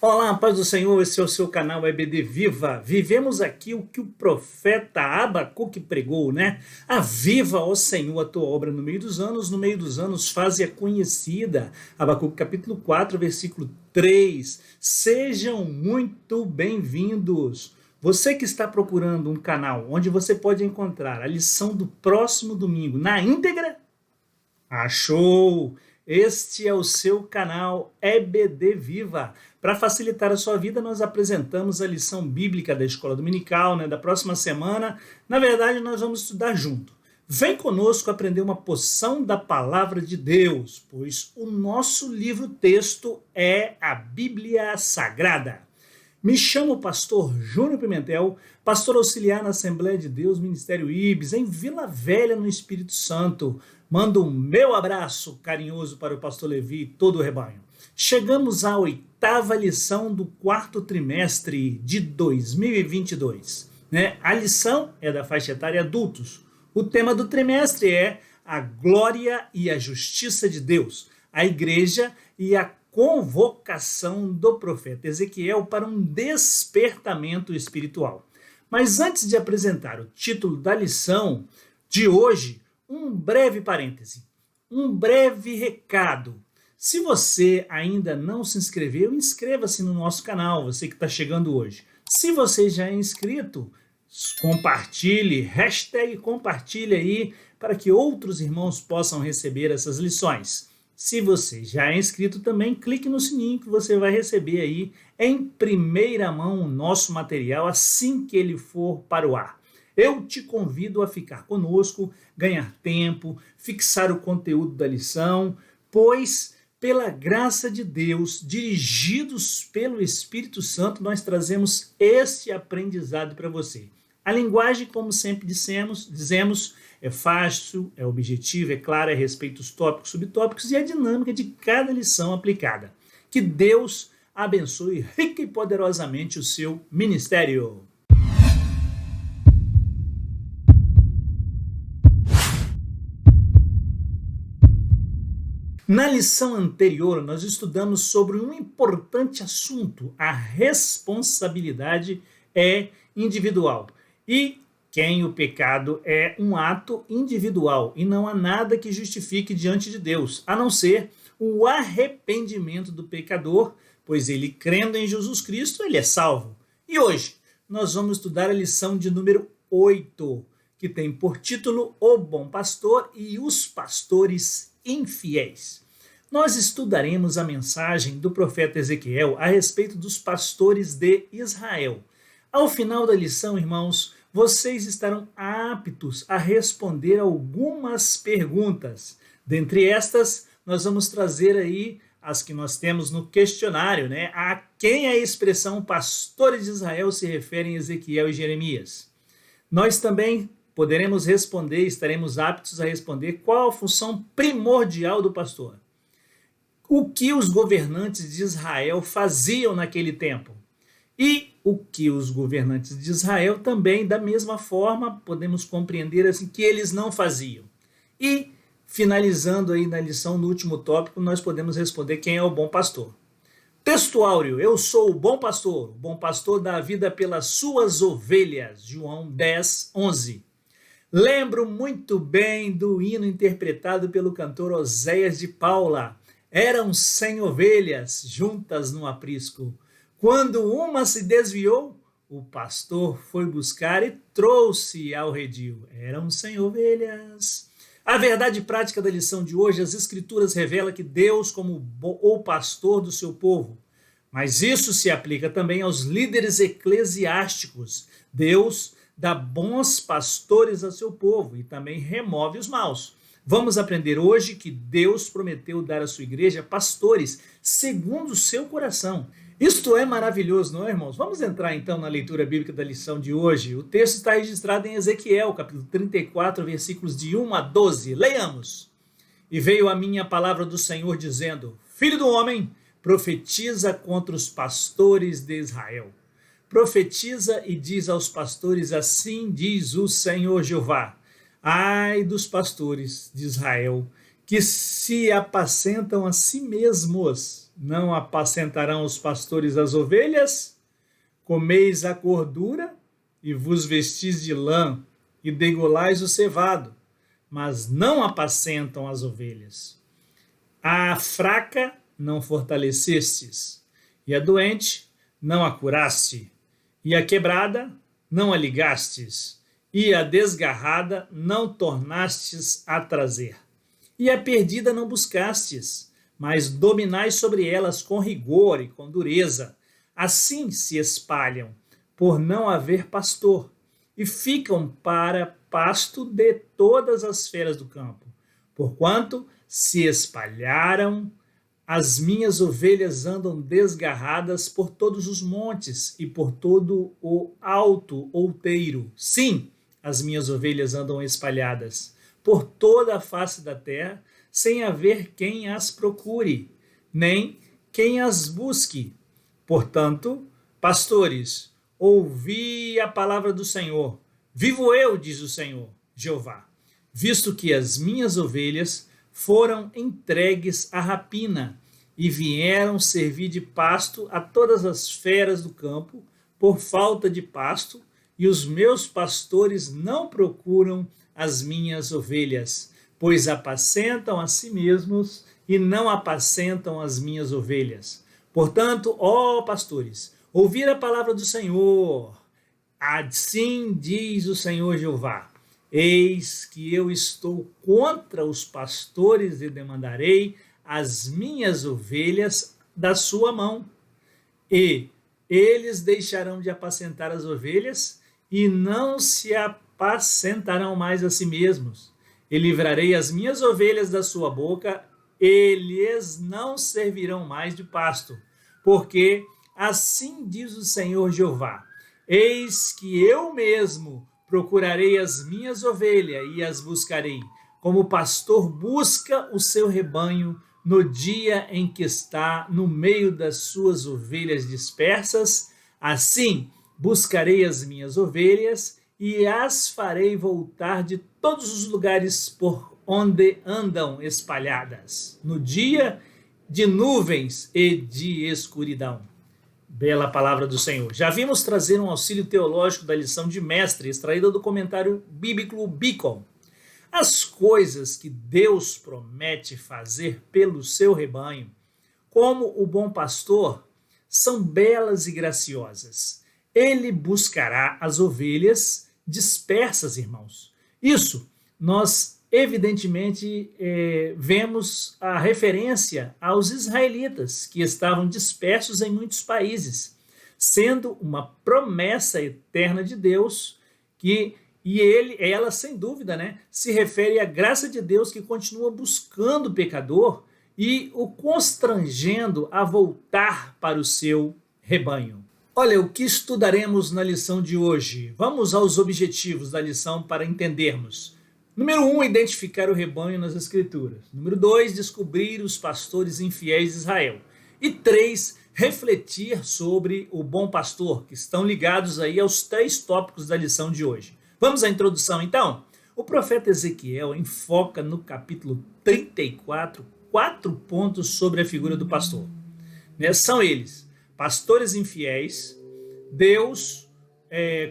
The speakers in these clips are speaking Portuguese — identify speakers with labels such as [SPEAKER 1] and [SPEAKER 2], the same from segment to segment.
[SPEAKER 1] Olá, paz do Senhor, esse é o seu canal EBD Viva. Vivemos aqui o que o profeta Abacuque pregou, né? Aviva, ó Senhor, a tua obra no meio dos anos faze-a conhecida. Abacuque capítulo 4, versículo 3. Sejam muito bem-vindos. Você que está procurando um canal onde você pode encontrar a lição do próximo domingo na íntegra, achou! Este é o seu canal EBD Viva. Para facilitar a sua vida, nós apresentamos a lição bíblica da Escola Dominical, da próxima semana. Na verdade, nós vamos estudar junto. Vem conosco aprender uma porção da Palavra de Deus, pois o nosso livro-texto é a Bíblia Sagrada. Me chamo o pastor Júnior Pimentel, pastor auxiliar na Assembleia de Deus, Ministério IBS, em Vila Velha, no Espírito Santo. Mando um meu abraço carinhoso para o pastor Levi e todo o rebanho. Chegamos à 8ª lição do 4º trimestre de 2022. A lição é da faixa etária adultos. O tema do trimestre é a glória e a justiça de Deus, a igreja e a convocação do profeta Ezequiel para um despertamento espiritual. Mas antes de apresentar o título da lição de hoje, um breve parêntese, um breve recado. Se você ainda não se inscreveu, inscreva-se no nosso canal, você que está chegando hoje. Se você já é inscrito, compartilhe, #compartilhe aí, para que outros irmãos possam receber essas lições. Se você já é inscrito também, clique no sininho que você vai receber aí em primeira mão o nosso material assim que ele for para o ar. Eu te convido a ficar conosco, ganhar tempo, fixar o conteúdo da lição, pois, pela graça de Deus, dirigidos pelo Espírito Santo, nós trazemos este aprendizado para você. A linguagem, como sempre dizemos, é fácil, é objetiva, é clara, é respeito aos tópicos, subtópicos e a dinâmica de cada lição aplicada. Que Deus abençoe rica e poderosamente o seu ministério. Na lição anterior, nós estudamos sobre um importante assunto, a responsabilidade é individual. E o pecado é um ato individual e não há nada que justifique diante de Deus, a não ser o arrependimento do pecador, pois ele, crendo em Jesus Cristo, ele é salvo. E hoje, nós vamos estudar a lição de número 8, que tem por título O Bom Pastor e os Pastores Infiéis. Nós estudaremos a mensagem do profeta Ezequiel a respeito dos pastores de Israel. Ao final da lição, irmãos, vocês estarão aptos a responder algumas perguntas. Dentre estas, nós vamos trazer aí as que nós temos no questionário, a quem a expressão pastores de Israel se refere em Ezequiel e Jeremias. Nós também poderemos responder, estaremos aptos a responder qual a função primordial do pastor. O que os governantes de Israel faziam naquele tempo. E o que os governantes de Israel também, da mesma forma, podemos compreender assim que eles não faziam. E, finalizando aí na lição, no último tópico, nós podemos responder quem é o bom pastor. Texto áureo, eu sou o bom pastor dá a vida pelas suas ovelhas, João 10, 11. Lembro muito bem do hino interpretado pelo cantor Oséias de Paula. Eram 100 ovelhas juntas no aprisco. Quando uma se desviou, o pastor foi buscar e trouxe ao redil. Eram 100 ovelhas. A verdade prática da lição de hoje, as Escrituras revelam que Deus como o pastor do seu povo. Mas isso se aplica também aos líderes eclesiásticos. Deus dá bons pastores a seu povo e também remove os maus. Vamos aprender hoje que Deus prometeu dar à sua igreja pastores segundo o seu coração. Isto é maravilhoso, não é, irmãos? Vamos entrar então na leitura bíblica da lição de hoje. O texto está registrado em Ezequiel, capítulo 34, versículos de 1 a 12. Leiamos. E veio a mim a palavra do Senhor dizendo: Filho do homem, profetiza contra os pastores de Israel. Profetiza e diz aos pastores: assim diz o Senhor Jeová. Ai dos pastores de Israel, que que se apacentam a si mesmos, não apacentarão os pastores as ovelhas? Comeis a gordura e vos vestis de lã e degolais o cevado, mas não apacentam as ovelhas. A fraca não fortalecestes, e a doente não a curaste, e a quebrada não a ligastes, e a desgarrada não tornastes a trazer, e a perdida não buscastes, mas dominais sobre elas com rigor e com dureza. Assim se espalham, por não haver pastor, e ficam para pasto de todas as feras do campo. Porquanto se espalharam, as minhas ovelhas andam desgarradas por todos os montes e por todo o alto outeiro. Sim, as minhas ovelhas andam espalhadas por toda a face da terra, sem haver quem as procure, nem quem as busque. Portanto, pastores, ouvi a palavra do Senhor. Vivo eu, diz o Senhor, Jeová, visto que as minhas ovelhas foram entregues à rapina e vieram servir de pasto a todas as feras do campo por falta de pasto, e os meus pastores não procuram as minhas ovelhas, pois apacentam a si mesmos e não apacentam as minhas ovelhas. Portanto, ó pastores, ouvir a palavra do Senhor. Assim diz o Senhor Jeová: eis que eu estou contra os pastores e demandarei as minhas ovelhas da sua mão. E eles deixarão de apacentar as ovelhas e não se apacentarão mais a si mesmos. E livrarei as minhas ovelhas da sua boca, eles não servirão mais de pasto. Porque assim diz o Senhor Jeová: eis que eu mesmo procurarei as minhas ovelhas e as buscarei, como o pastor busca o seu rebanho no dia em que está no meio das suas ovelhas dispersas. Assim buscarei as minhas ovelhas e as farei voltar de todos os lugares por onde andam espalhadas, no dia de nuvens e de escuridão. Bela palavra do Senhor. Já vimos trazer um auxílio teológico da lição de mestre, extraída do comentário bíblico Beacon. As coisas que Deus promete fazer pelo seu rebanho, como o bom pastor, são belas e graciosas. Ele buscará as ovelhas dispersas, irmãos. Isso nós evidentemente vemos a referência aos israelitas que estavam dispersos em muitos países, sendo uma promessa eterna de Deus ela, sem dúvida, se refere à graça de Deus que continua buscando o pecador e o constrangendo a voltar para o seu rebanho. Olha, o que estudaremos na lição de hoje? Vamos aos objetivos da lição para entendermos. Número 1, identificar o rebanho nas Escrituras. Número 2, descobrir os pastores infiéis de Israel. E 3, refletir sobre o bom pastor, que estão ligados aí aos 3 tópicos da lição de hoje. Vamos à introdução, então? O profeta Ezequiel enfoca no capítulo 34 4 pontos sobre a figura do pastor. São eles: pastores infiéis, Deus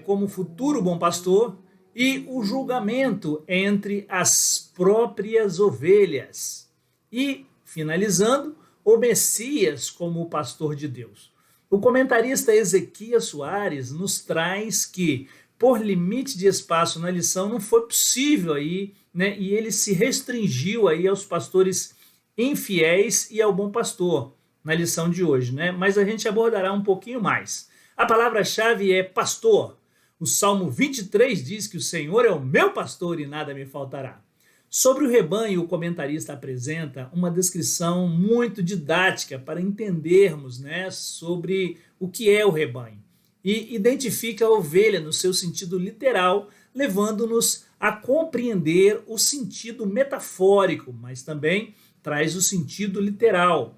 [SPEAKER 1] como futuro bom pastor, e o julgamento entre as próprias ovelhas. E, finalizando, o Messias como o pastor de Deus. O comentarista Ezequias Soares nos traz que, por limite de espaço na lição, não foi possível aí, e ele se restringiu aí aos pastores infiéis e ao bom pastor na lição de hoje, mas a gente abordará um pouquinho mais. A palavra-chave é pastor. O Salmo 23 diz que o Senhor é o meu pastor e nada me faltará. Sobre o rebanho, o comentarista apresenta uma descrição muito didática para entendermos sobre o que é o rebanho. E identifica a ovelha no seu sentido literal, levando-nos a compreender o sentido metafórico, mas também traz o sentido literal.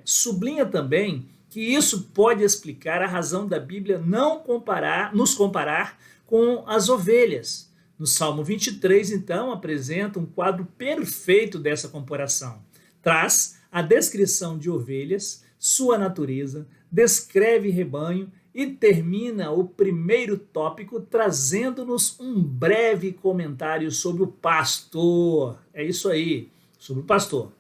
[SPEAKER 1] Sublinha também que isso pode explicar a razão da Bíblia não nos comparar com as ovelhas, No Salmo 23, então, apresenta um quadro perfeito dessa comparação. Traz a descrição de ovelhas, sua natureza, descreve rebanho e termina o primeiro tópico trazendo-nos um breve comentário sobre o pastor. É isso aí, sobre o pastor.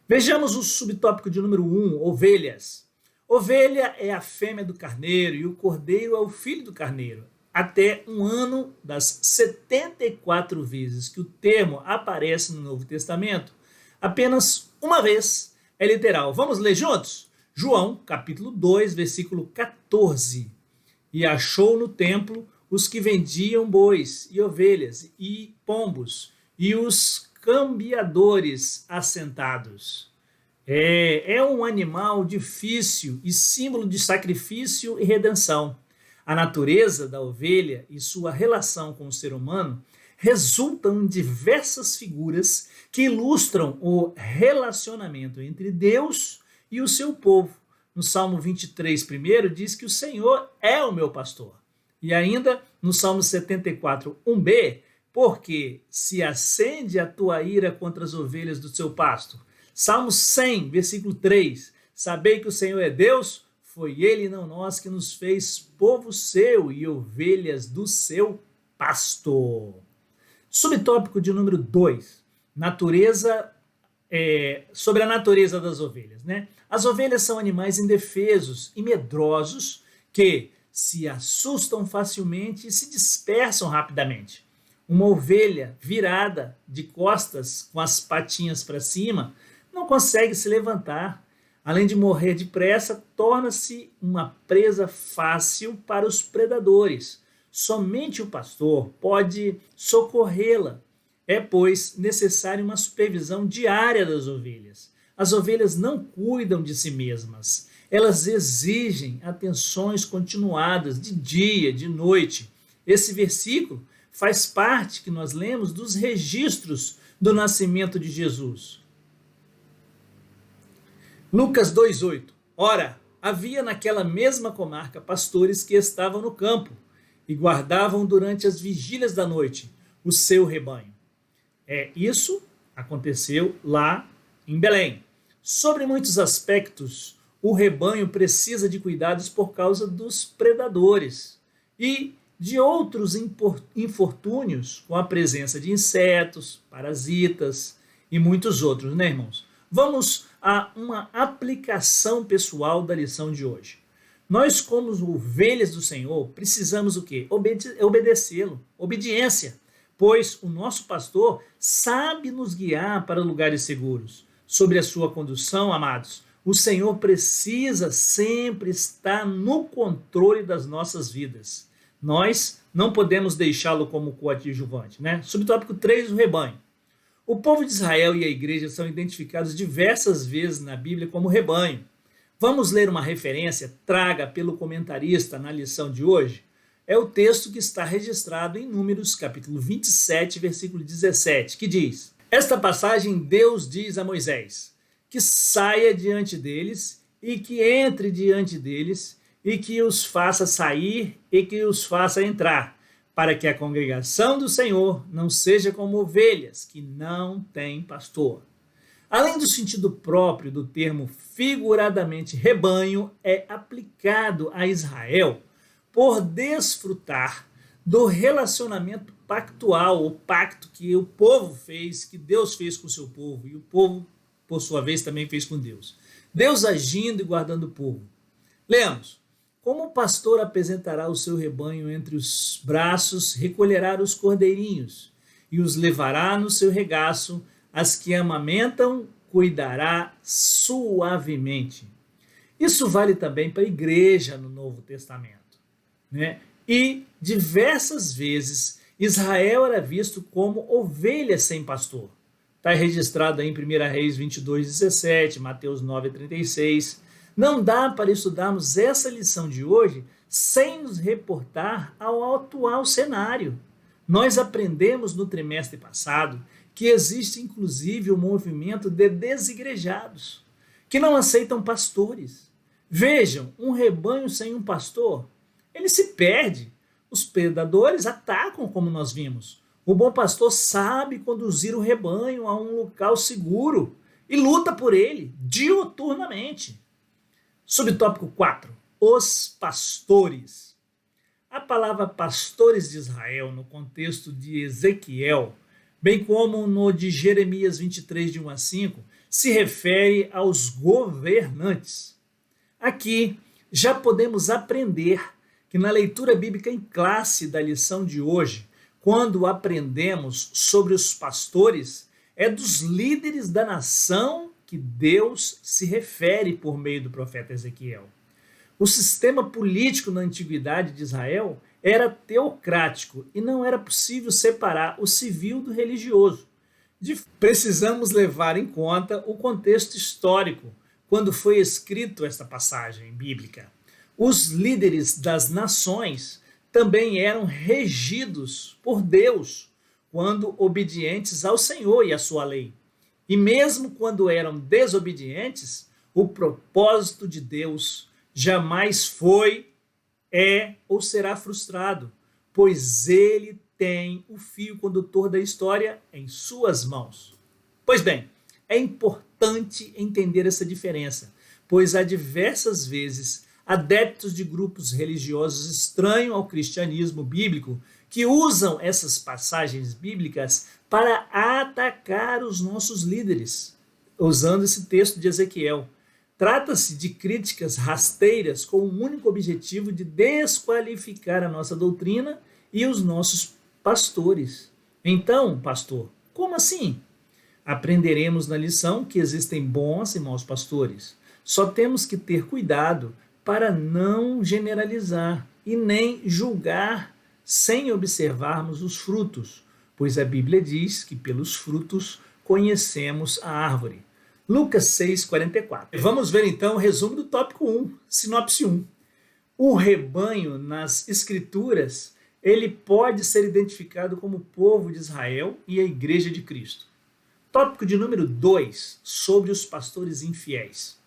[SPEAKER 1] Vejamos o subtópico de número 1, ovelhas. Ovelha é a fêmea do carneiro e o cordeiro é o filho do carneiro. Até um ano das 74 vezes que o termo aparece no Novo Testamento, apenas uma vez é literal. Vamos ler juntos? João, capítulo 2, versículo 14. E achou no templo os que vendiam bois e ovelhas e pombos e os cambiadores assentados. É um animal difícil e símbolo de sacrifício e redenção. A natureza da ovelha e sua relação com o ser humano resultam em diversas figuras que ilustram o relacionamento entre Deus e o seu povo. No Salmo 23, primeiro, diz que o Senhor é o meu pastor. E ainda no Salmo 74, 1b, porque se acende a tua ira contra as ovelhas do seu pasto. Salmo 100, versículo 3, sabei que o Senhor é Deus, foi ele e não nós que nos fez povo seu e ovelhas do seu pasto. Subtópico de número 2, sobre a natureza das ovelhas. Né? As ovelhas são animais indefesos e medrosos que se assustam facilmente e se dispersam rapidamente. Uma ovelha virada de costas com as patinhas para cima não consegue se levantar. Além de morrer depressa, torna-se uma presa fácil para os predadores. Somente o pastor pode socorrê-la. É, pois, necessária uma supervisão diária das ovelhas. As ovelhas não cuidam de si mesmas. Elas exigem atenções continuadas de dia, de noite. Esse versículo faz parte, que nós lemos, dos registros do nascimento de Jesus. Lucas 2,8. Ora, havia naquela mesma comarca pastores que estavam no campo e guardavam durante as vigílias da noite o seu rebanho. Isso aconteceu lá em Belém. Sobre muitos aspectos, o rebanho precisa de cuidados por causa dos predadores e de outros infortúnios, com a presença de insetos, parasitas e muitos outros, né, irmãos? Vamos a uma aplicação pessoal da lição de hoje. Nós, como ovelhas do Senhor, precisamos o quê? Obedecê-lo, obediência, pois o nosso pastor sabe nos guiar para lugares seguros. Sobre a sua condução, amados, o Senhor precisa sempre estar no controle das nossas vidas. Nós não podemos deixá-lo como coadjuvante, né? Subtópico 3, o rebanho. O povo de Israel e a igreja são identificados diversas vezes na Bíblia como rebanho. Vamos ler uma referência traga pelo comentarista na lição de hoje? É o texto que está registrado em Números, capítulo 27, versículo 17, que diz: esta passagem Deus diz a Moisés, que saia diante deles e que entre diante deles e que os faça sair e que os faça entrar, para que a congregação do Senhor não seja como ovelhas que não têm pastor. Além do sentido próprio do termo figuradamente rebanho, é aplicado a Israel por desfrutar do relacionamento pactual, o pacto que o povo fez, que Deus fez com o seu povo, e o povo, por sua vez, também fez com Deus. Deus agindo e guardando o povo. Lemos: como o pastor apresentará o seu rebanho entre os braços, recolherá os cordeirinhos e os levará no seu regaço, as que amamentam, cuidará suavemente. Isso vale também para a igreja no Novo Testamento, né? E diversas vezes Israel era visto como ovelha sem pastor. Está registrado aí em 1 Reis 22:17, Mateus 9:36. Não dá para estudarmos essa lição de hoje sem nos reportar ao atual cenário. Nós aprendemos no trimestre passado que existe inclusive o movimento de desigrejados, que não aceitam pastores. Vejam, um rebanho sem um pastor, ele se perde. Os predadores atacam, como nós vimos. O bom pastor sabe conduzir o rebanho a um local seguro e luta por ele diuturnamente. Subtópico 4. Os pastores. A palavra pastores de Israel, no contexto de Ezequiel, bem como no de Jeremias 23, de 1 a 5, se refere aos governantes. Aqui já podemos aprender que na leitura bíblica em classe da lição de hoje, quando aprendemos sobre os pastores, é dos líderes da nação que Deus se refere por meio do profeta Ezequiel. O sistema político na antiguidade de Israel era teocrático e não era possível separar o civil do religioso. Precisamos levar em conta o contexto histórico quando foi escrito esta passagem bíblica. Os líderes das nações também eram regidos por Deus quando obedientes ao Senhor e à sua lei. E mesmo quando eram desobedientes, o propósito de Deus jamais foi, é ou será frustrado, pois ele tem o fio condutor da história em suas mãos. Pois bem, é importante entender essa diferença, pois há diversas vezes adeptos de grupos religiosos estranhos ao cristianismo bíblico que usam essas passagens bíblicas para atacar os nossos líderes, usando esse texto de Ezequiel. Trata-se de críticas rasteiras com o único objetivo de desqualificar a nossa doutrina e os nossos pastores. Então, pastor, como assim? Aprenderemos na lição que existem bons e maus pastores. Só temos que ter cuidado para não generalizar e nem julgar sem observarmos os frutos, pois a Bíblia diz que pelos frutos conhecemos a árvore. Lucas 6,44. Vamos ver então o resumo do tópico 1, sinopse 1. O rebanho nas Escrituras, ele pode ser identificado como o povo de Israel e a Igreja de Cristo. Tópico de número 2, sobre os pastores infiéis.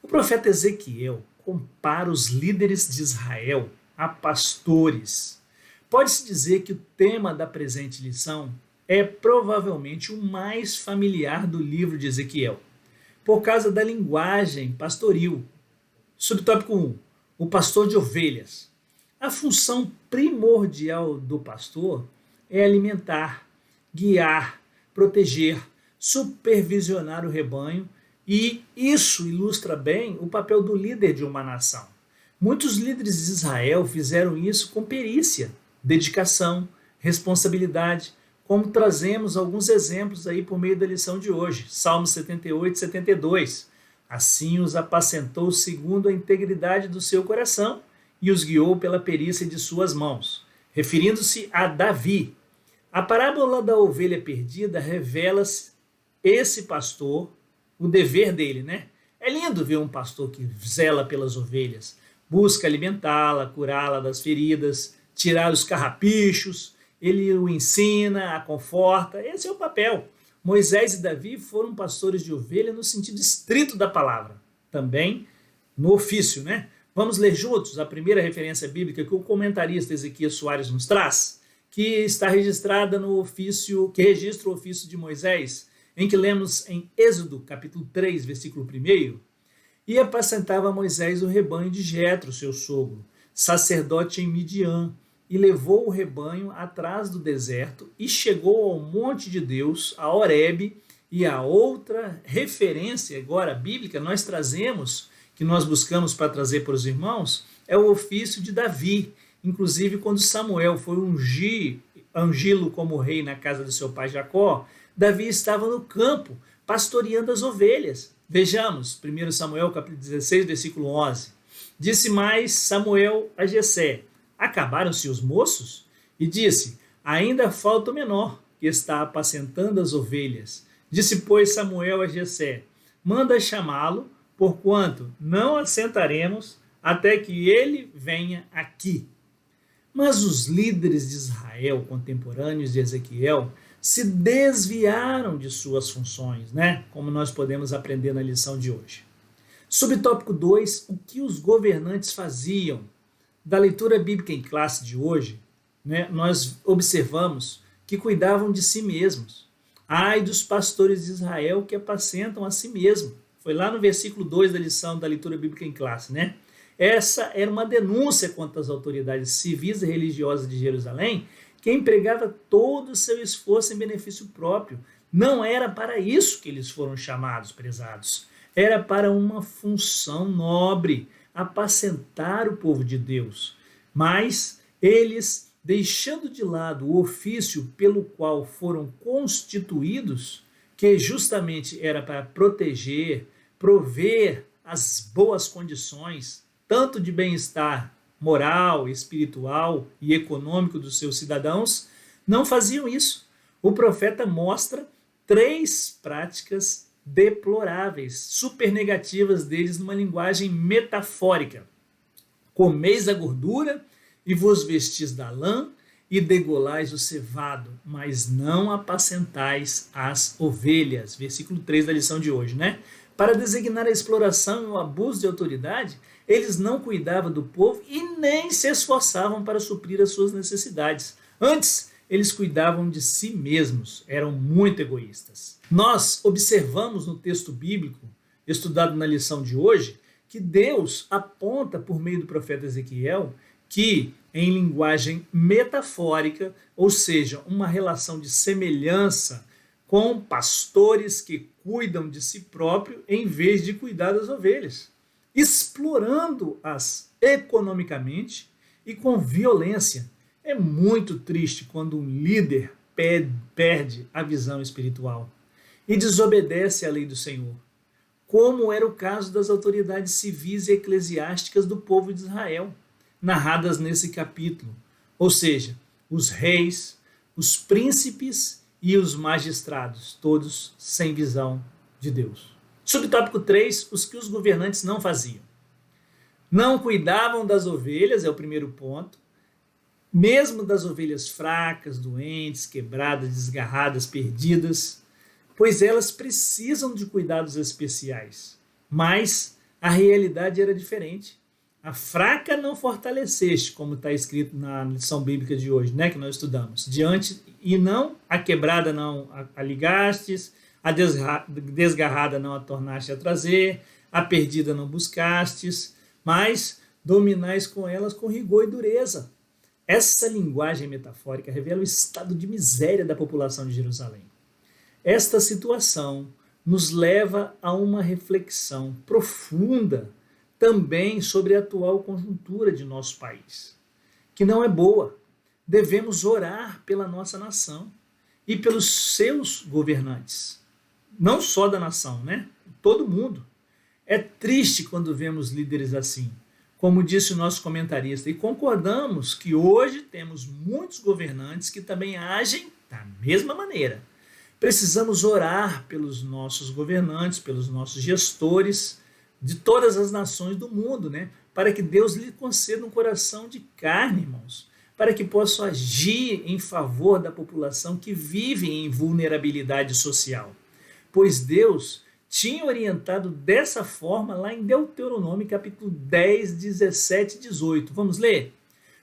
[SPEAKER 1] O profeta Ezequiel compara os líderes de Israel a pastores. Pode-se dizer que o tema da presente lição é provavelmente o mais familiar do livro de Ezequiel, por causa da linguagem pastoril. Subtópico 1. O pastor de ovelhas. A função primordial do pastor é alimentar, guiar, proteger, supervisionar o rebanho, e isso ilustra bem o papel do líder de uma nação. Muitos líderes de Israel fizeram isso com perícia, dedicação, responsabilidade, como trazemos alguns exemplos aí por meio da lição de hoje. Salmos 78 e 72. Assim os apacentou segundo a integridade do seu coração e os guiou pela perícia de suas mãos. Referindo-se a Davi. A parábola da ovelha perdida revela esse pastor, o dever dele, né? É lindo ver um pastor que zela pelas ovelhas, busca alimentá-la, curá-la das feridas, tirar os carrapichos, ele o ensina, a conforta, esse é o papel. Moisés e Davi foram pastores de ovelha no sentido estrito da palavra, também no ofício, né? Vamos ler juntos a primeira referência bíblica que o comentarista Ezequias Soares nos traz, que está registrada no ofício, que registra o ofício de Moisés, em que lemos em Êxodo, capítulo 3, versículo 1, e apacentava Moisés o rebanho de Jetro, seu sogro, sacerdote em Midian, e levou o rebanho atrás do deserto e chegou ao monte de Deus, a Horebe. E a outra referência agora bíblica nós trazemos, que nós buscamos para trazer para os irmãos, é o ofício de Davi. Inclusive quando Samuel foi ungí-lo como rei na casa do seu pai Jacó, Davi estava no campo, pastoreando as ovelhas. Vejamos, 1 Samuel capítulo 16, versículo 11. Disse mais Samuel a Jessé: acabaram-se os moços? E disse: ainda falta o menor, que está apacentando as ovelhas. Disse, pois, Samuel a Jessé: manda chamá-lo, porquanto não assentaremos até que ele venha aqui. Mas os líderes de Israel, contemporâneos de Ezequiel, se desviaram de suas funções, né? Como nós podemos aprender na lição de hoje. Subtópico 2, o que os governantes faziam? Da leitura bíblica em classe de hoje, né, nós observamos que cuidavam de si mesmos. Ai dos pastores de Israel que apacentam a si mesmo. Foi lá no versículo 2 da lição da leitura bíblica em classe, né? Essa era uma denúncia contra as autoridades civis e religiosas de Jerusalém, que empregava todo o seu esforço em benefício próprio. Não era para isso que eles foram chamados, prezados. Era para uma função nobre, apacentar o povo de Deus. Mas eles, deixando de lado o ofício pelo qual foram constituídos, que justamente era para proteger, prover as boas condições, tanto de bem-estar moral, espiritual e econômico dos seus cidadãos, não faziam isso. O profeta mostra 3 práticas deploráveis, super negativas deles numa linguagem metafórica. Comeis a gordura e vos vestis da lã e degolais o cevado, mas não apacentais as ovelhas. Versículo 3 da lição de hoje, né? Para designar a exploração e o abuso de autoridade, eles não cuidavam do povo e nem se esforçavam para suprir as suas necessidades. Antes, eles cuidavam de si mesmos, eram muito egoístas. Nós observamos no texto bíblico, estudado na lição de hoje, que Deus aponta por meio do profeta Ezequiel que, em linguagem metafórica, ou seja, uma relação de semelhança com pastores que cuidam de si próprio em vez de cuidar das ovelhas, explorando-as economicamente e com violência. É muito triste quando um líder perde a visão espiritual e desobedece à lei do Senhor, como era o caso das autoridades civis e eclesiásticas do povo de Israel, narradas nesse capítulo, ou seja, os reis, os príncipes e os magistrados, todos sem visão de Deus. Subtópico 3, os que os governantes não faziam. Não cuidavam das ovelhas, é o primeiro ponto, mesmo das ovelhas fracas, doentes, quebradas, desgarradas, perdidas, pois elas precisam de cuidados especiais. Mas a realidade era diferente. A fraca não fortaleceste, como está escrito na lição bíblica de hoje, né, que nós estudamos. A quebrada não a ligastes, a desgarrada não a tornaste a trazer, a perdida não buscastes, mas dominais com elas com rigor e dureza. Essa linguagem metafórica revela o estado de miséria da população de Jerusalém. Esta situação nos leva a uma reflexão profunda também sobre a atual conjuntura de nosso país, que não é boa. Devemos orar pela nossa nação e pelos seus governantes, não só da nação, né? Todo mundo. É triste quando vemos líderes assim, como disse o nosso comentarista, e concordamos que hoje temos muitos governantes que também agem da mesma maneira. Precisamos orar pelos nossos governantes, pelos nossos gestores de todas as nações do mundo, né? Para que Deus lhe conceda um coração de carne, irmãos, para que possa agir em favor da população que vive em vulnerabilidade social. Pois Deus tinha orientado dessa forma lá em Deuteronômio, capítulo 10, 17 e 18. Vamos ler?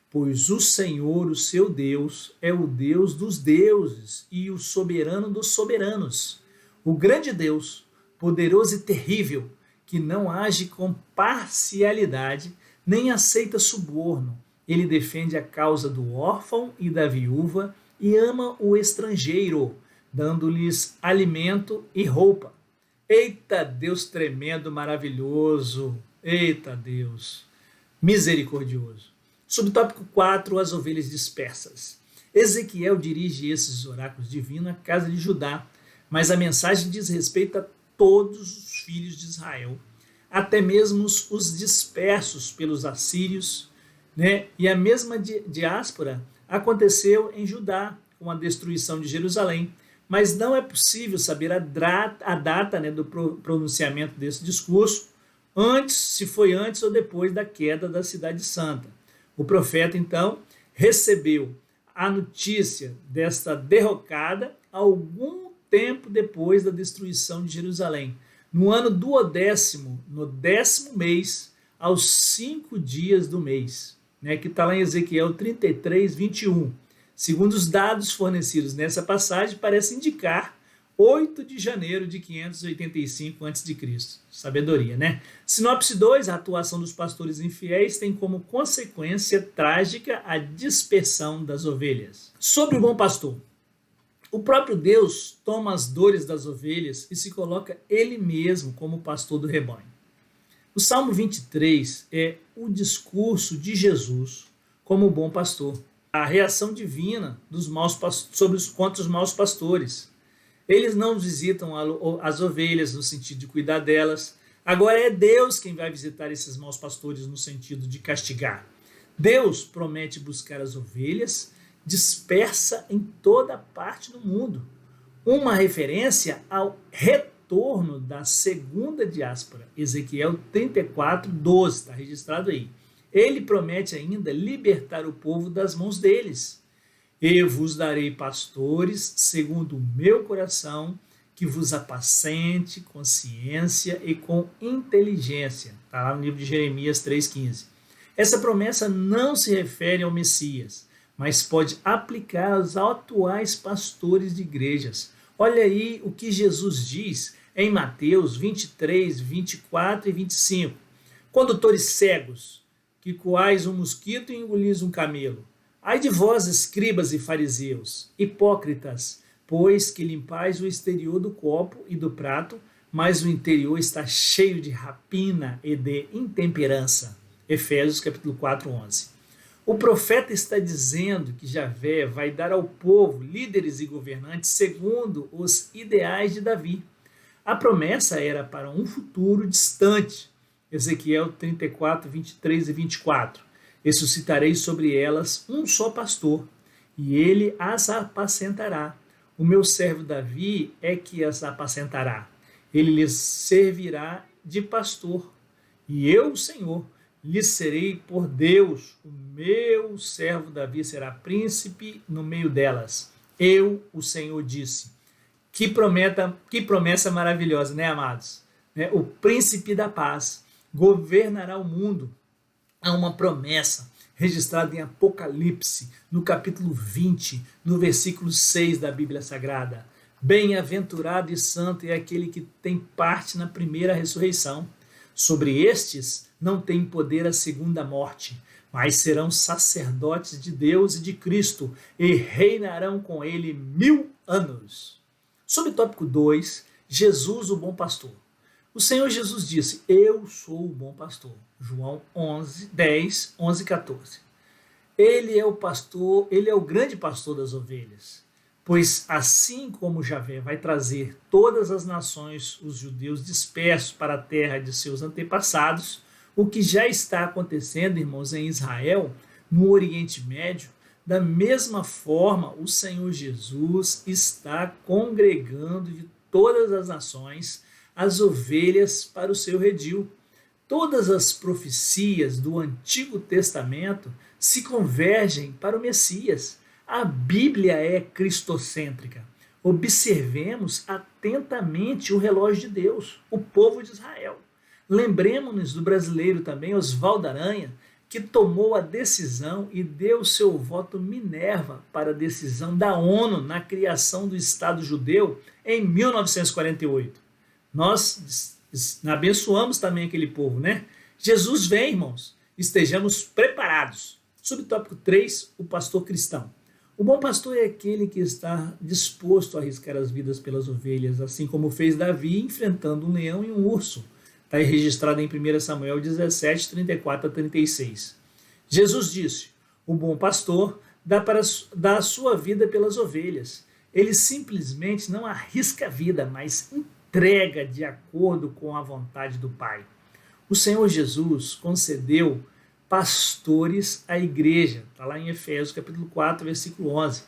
[SPEAKER 1] Pois o Senhor, o seu Deus, é o Deus dos deuses e o soberano dos soberanos, o grande Deus, poderoso e terrível, que não age com parcialidade, nem aceita suborno. Ele defende a causa do órfão e da viúva e ama o estrangeiro, dando-lhes alimento e roupa. Eita Deus tremendo, maravilhoso! Eita Deus misericordioso! Subtópico 4, as ovelhas dispersas. Ezequiel dirige esses oráculos divinos à casa de Judá, mas a mensagem diz respeito a todos os filhos de Israel, até mesmo os dispersos pelos assírios, né? E a mesma diáspora aconteceu em Judá, com a destruição de Jerusalém, mas não é possível saber a data, né, do pronunciamento desse discurso, se foi antes ou depois da queda da Cidade Santa. O profeta, então, recebeu a notícia desta derrocada algum tempo depois da destruição de Jerusalém, no ano duodécimo, no 10º mês, aos 5 dias do mês, né, que está lá em Ezequiel 33, 21. Segundo os dados fornecidos nessa passagem, parece indicar 8 de janeiro de 585 a.C. Sabedoria, né? Sinopse 2, a atuação dos pastores infiéis tem como consequência trágica a dispersão das ovelhas. Sobre o bom pastor. O próprio Deus toma as dores das ovelhas e se coloca ele mesmo como pastor do rebanho. O Salmo 23 é o discurso de Jesus como o bom pastor. A reação divina dos contra os maus pastores. Eles não visitam as ovelhas no sentido de cuidar delas. Agora é Deus quem vai visitar esses maus pastores no sentido de castigar. Deus promete buscar as ovelhas dispersa em toda parte do mundo. Uma referência ao retorno da segunda diáspora. Ezequiel 34, 12, está registrado aí. Ele promete ainda libertar o povo das mãos deles. Eu vos darei pastores segundo o meu coração, que vos apacente com ciência e com inteligência. Está lá no livro de Jeremias 3,15. Essa promessa não se refere ao Messias, mas pode aplicar aos atuais pastores de igrejas. Olha aí o que Jesus diz em Mateus 23, 24 e 25. Condutores cegos, que coais um mosquito e engolis um camelo. Ai de vós, escribas e fariseus, hipócritas, pois que limpais o exterior do copo e do prato, mas o interior está cheio de rapina e de intemperança. Efésios capítulo 4, 11. O profeta está dizendo que Javé vai dar ao povo líderes e governantes segundo os ideais de Davi. A promessa era para um futuro distante. Ezequiel 34, 23 e 24. Ressuscitarei sobre elas um só pastor, e ele as apacentará. O meu servo Davi é que as apacentará. Ele lhes servirá de pastor, e eu, o Senhor, lhes serei por Deus. O meu servo Davi será príncipe no meio delas. Eu, o Senhor, disse. Que promessa maravilhosa, né, amados? O príncipe da paz governará o mundo. Há uma promessa registrada em Apocalipse, no capítulo 20, no versículo 6 da Bíblia Sagrada. Bem-aventurado e santo é aquele que tem parte na primeira ressurreição. Sobre estes não tem poder a segunda morte, mas serão sacerdotes de Deus e de Cristo e reinarão com ele 1000 anos. Sob o tópico 2, Jesus, o bom pastor. O Senhor Jesus disse, eu sou o bom pastor. João 10, 11 e 14. Ele é o pastor, ele é o grande pastor das ovelhas. Pois assim como Javé vai trazer todas as nações, os judeus dispersos para a terra de seus antepassados, o que já está acontecendo, irmãos, em Israel, no Oriente Médio, da mesma forma o Senhor Jesus está congregando de todas as nações as ovelhas para o seu redil. Todas as profecias do Antigo Testamento se convergem para o Messias. A Bíblia é cristocêntrica. Observemos atentamente o relógio de Deus, o povo de Israel. Lembremos-nos do brasileiro também, Oswaldo Aranha, que tomou a decisão e deu seu voto Minerva para a decisão da ONU na criação do Estado judeu em 1948. Nós abençoamos também aquele povo, né? Jesus vem, irmãos, estejamos preparados. Subtópico 3, o pastor cristão. O bom pastor é aquele que está disposto a arriscar as vidas pelas ovelhas, assim como fez Davi enfrentando um leão e um urso. Está registrado em 1 Samuel 17, 34 a 36. Jesus disse, o bom pastor dá a sua vida pelas ovelhas. Ele simplesmente não arrisca a vida, mas entrega de acordo com a vontade do Pai. O Senhor Jesus concedeu pastores à igreja, está lá em Efésios capítulo 4, versículo 11,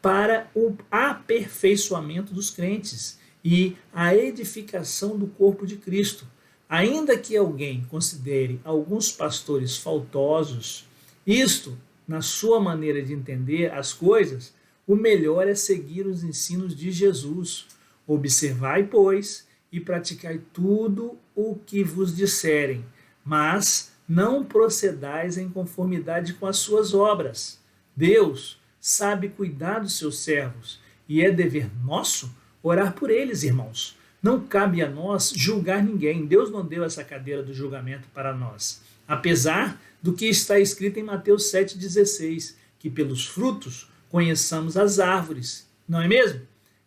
[SPEAKER 1] para o aperfeiçoamento dos crentes e a edificação do corpo de Cristo. Ainda que alguém considere alguns pastores faltosos, isto, na sua maneira de entender as coisas, o melhor é seguir os ensinos de Jesus. Observai, pois, e praticai tudo o que vos disserem, mas não procedais em conformidade com as suas obras. Deus sabe cuidar dos seus servos, e é dever nosso orar por eles, irmãos. Não cabe a nós julgar ninguém. Deus não deu essa cadeira do julgamento para nós. Apesar do que está escrito em Mateus 7,16, que pelos frutos conheçamos as árvores. Não é mesmo?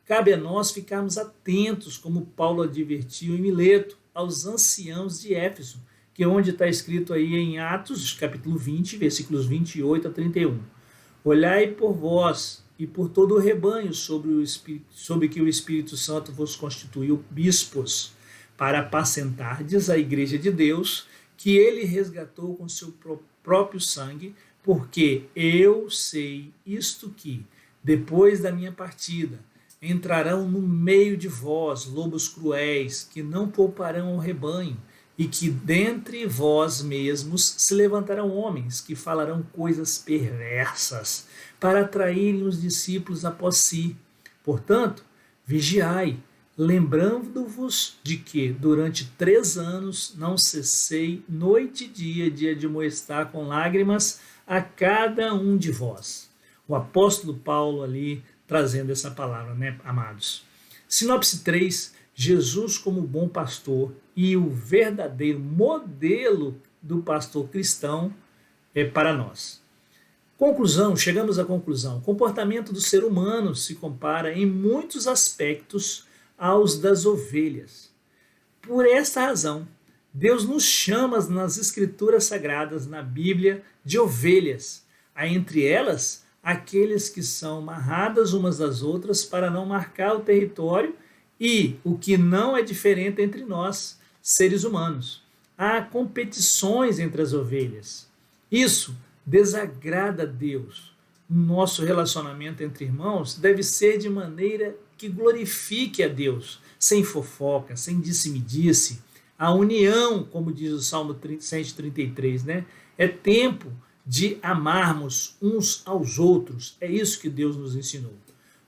[SPEAKER 1] Cabe a nós ficarmos atentos, como Paulo advertiu em Mileto, aos anciãos de Éfeso, que é onde está escrito aí em Atos, capítulo 20, versículos 28 a 31. Olhai por vós e por todo o rebanho sobre que o Espírito Santo vos constituiu bispos, para apacentardes a igreja de Deus, que ele resgatou com seu próprio sangue, porque eu sei isto que, depois da minha partida, entrarão no meio de vós lobos cruéis, que não pouparão o rebanho, e que dentre vós mesmos se levantarão homens que falarão coisas perversas, para atraírem os discípulos após si. Portanto, vigiai, lembrando-vos de que, durante 3 anos, não cessei noite e dia de admoestar com lágrimas a cada um de vós. O apóstolo Paulo ali trazendo essa palavra, né, amados? Sinopse 3, Jesus como bom pastor e o verdadeiro modelo do pastor cristão para nós. Conclusão, chegamos à conclusão. O comportamento do ser humano se compara em muitos aspectos aos das ovelhas. Por esta razão, Deus nos chama nas escrituras sagradas, na Bíblia, de ovelhas. Há entre elas aqueles que são amarradas umas das outras para não marcar o território e o que não é diferente entre nós, seres humanos. Há competições entre as ovelhas. Isso desagrada a Deus. Nosso relacionamento entre irmãos deve ser de maneira que glorifique a Deus, sem fofoca, sem disse-me-disse. A união, como diz o Salmo 133, né? É tempo de amarmos uns aos outros. É isso que Deus nos ensinou.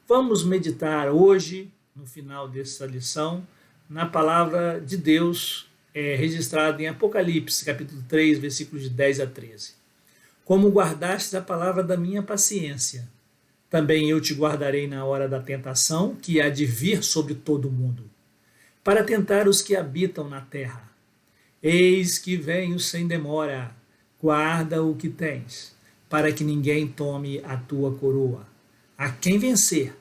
[SPEAKER 1] Vamos meditar hoje, no final dessa lição, na palavra de Deus registrada em Apocalipse, capítulo 3, versículos de 10 a 13. Como guardastes a palavra da minha paciência, também eu te guardarei na hora da tentação, que há de vir sobre todo o mundo, para tentar os que habitam na terra. Eis que venho sem demora, guarda o que tens, para que ninguém tome a tua coroa. A quem vencer,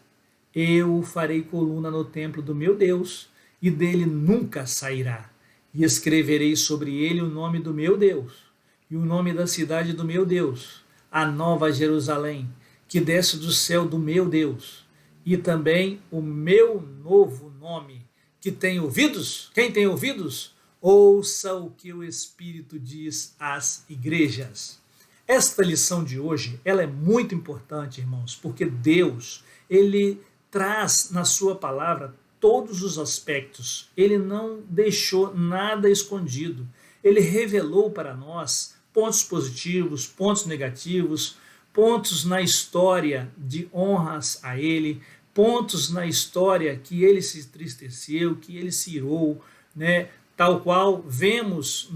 [SPEAKER 1] eu o farei coluna no templo do meu Deus, e dele nunca sairá. E escreverei sobre ele o nome do meu Deus, e o nome da cidade do meu Deus, a nova Jerusalém, que desce do céu do meu Deus, e também o meu novo nome, que tem ouvidos. Quem tem ouvidos? Ouça o que o Espírito diz às igrejas. Esta lição de hoje, ela é muito importante, irmãos, porque Deus, ele traz na sua palavra todos os aspectos. Ele não deixou nada escondido. Ele revelou para nós pontos positivos, pontos negativos, pontos na história de honras a ele, pontos na história que ele se entristeceu, que ele se irou, né? Tal qual vemos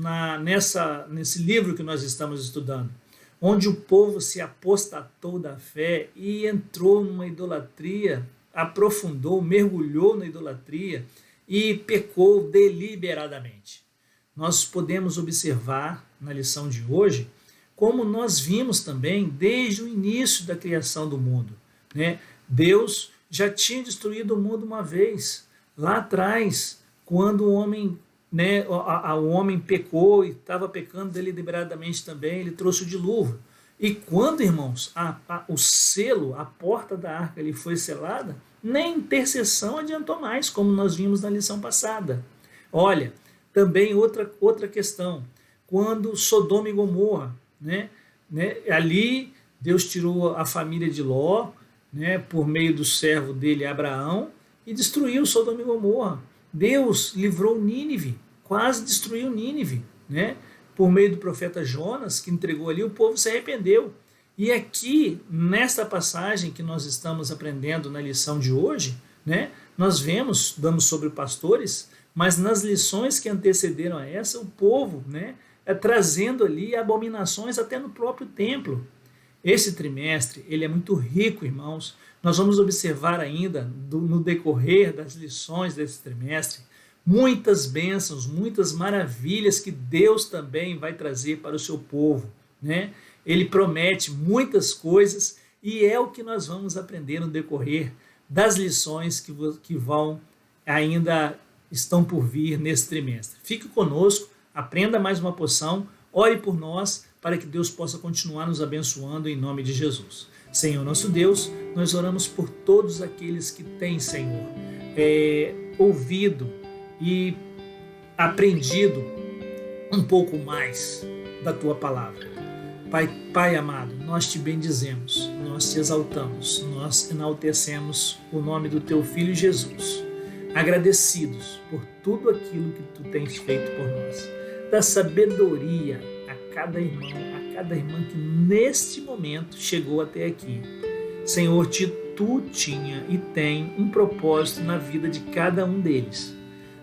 [SPEAKER 1] nesse livro que nós estamos estudando, onde o povo se apostatou da fé e entrou numa idolatria, aprofundou, mergulhou na idolatria e pecou deliberadamente. Nós podemos observar na lição de hoje como nós vimos também desde o início da criação do mundo, né? Deus já tinha destruído o mundo uma vez, lá atrás, quando o homem o homem pecou e estava pecando deliberadamente também, ele trouxe o dilúvio. E quando, irmãos, o selo, a porta da arca ele foi selada, nem intercessão adiantou mais, como nós vimos na lição passada. Olha, também outra questão, quando Sodoma e Gomorra, ali Deus tirou a família de Ló, por meio do servo dele, Abraão, e destruiu Sodoma e Gomorra. Deus livrou Nínive, quase destruiu Nínive, por meio do profeta Jonas, que entregou ali, o povo se arrependeu. E aqui, nesta passagem que nós estamos aprendendo na lição de hoje, nós damos sobre pastores, mas nas lições que antecederam a essa, o povo trazendo ali abominações até no próprio templo. Esse trimestre, ele é muito rico, irmãos. Nós vamos observar ainda, no decorrer das lições desse trimestre, muitas bênçãos, muitas maravilhas que Deus também vai trazer para o seu povo, né? Ele promete muitas coisas e é o que nós vamos aprender no decorrer das lições que vão ainda estão por vir nesse trimestre. Fique conosco, aprenda mais uma porção, ore por nós para que Deus possa continuar nos abençoando em nome de Jesus. Senhor nosso Deus, nós oramos por todos aqueles que têm, Senhor, ouvido e aprendido um pouco mais da Tua palavra. Pai amado, nós te bendizemos, nós te exaltamos, nós enaltecemos o nome do Teu Filho Jesus, agradecidos por tudo aquilo que Tu tens feito por nós. Dá sabedoria a cada irmão, a cada irmã que neste momento chegou até aqui. Senhor, Tu tinha e tem um propósito na vida de cada um deles.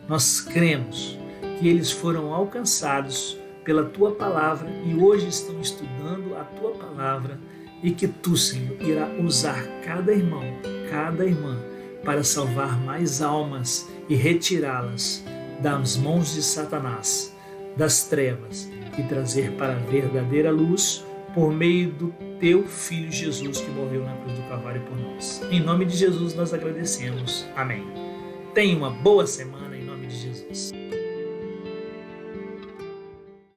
[SPEAKER 1] Nós cremos que eles foram alcançados pela Tua palavra e hoje estão estudando a Tua palavra e que Tu, Senhor, irá usar cada irmão, cada irmã para salvar mais almas e retirá-las das mãos de Satanás, das trevas e trazer para a verdadeira luz por meio do Teu Filho Jesus que morreu na cruz do Calvário por nós. Em nome de Jesus nós agradecemos. Amém. Tenha uma boa semana.